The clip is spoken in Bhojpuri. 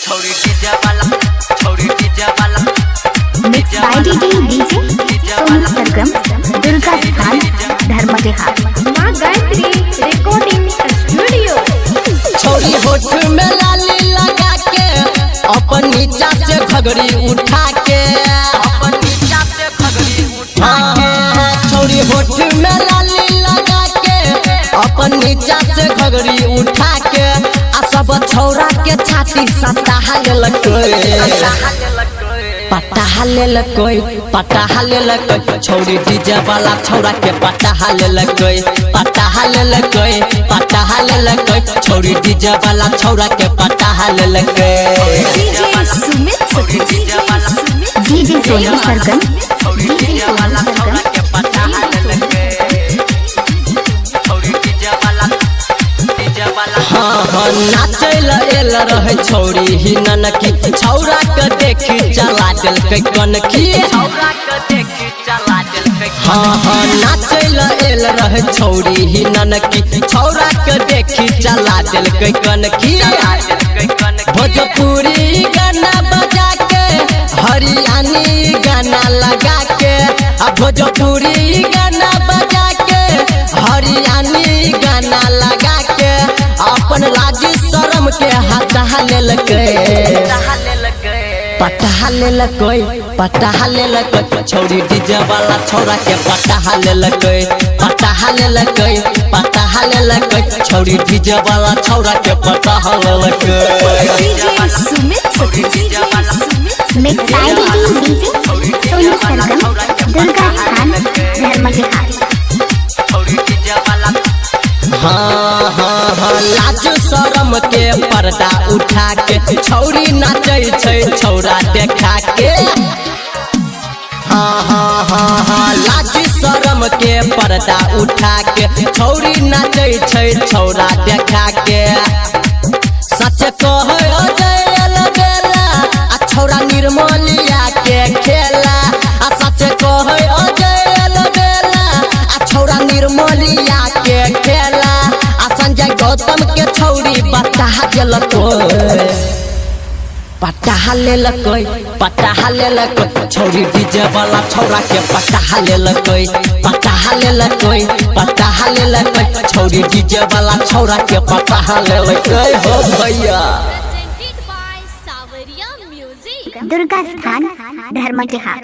छोड़ी डीजे वाला mix by DJ Sonu Sargam Durga स्थान धर्मविहार मां गायत्री रिकॉर्डिंग स्टूडियो। छोड़ी होठ में लाली लगा के अपन नीचा से घगरी उठा के छोड़ी होठ में लाली लगा के अपन नीचा से घगरी उठा के आ सब छौरा के छाती सटाहा पटाहा ले छोड़ी डीजे वाला छौरा के पटाहा ले छोड़ी डीजे वाला छौरा के पटाहा ले डीजे सोनू सरगम हाँ नाचल एल रहे छौरी ही ननकी छौरा के देखी चला दिल कनखी हाँ नाचल एल रहे छौरी ही ननकी छौरा के देखी चला दिल कनखी भोजपुरी गाना बजा के हरियाणी गाना लगा के भोजपुरी गाना बजा के हरियाणी गाना लगा के अपन लाज शर्म के हटा पटाहा ले छोड़ी डीजे वाला छौरा के पटाहा ले छोड़ी डीजे वाला छौरा के पटाहा ले mix by DJ Sonu Sargam Durga स्थान धर्मविहार। हाँ लाज शरम के पर्दा उठा के छौरी नाचे छै छौरा देखा के हाँ लाज शरम के पर्दा उठा के छौरी नाचे छै छौरा देखा के सच कहे अजयल बेला आ छौरा निर्मलिया के खेला आ सच कहे अजयल बेला आ छौरा निर्मलिया के खेला आ संजय गौतम के छौरी पटाहा ले छौरी डीजे वाला छौरा के पटाहा ले छौरी डीजे वाला छौरा के पटाहा ले हो भैया। दुर्गा स्थान धर्मविहार।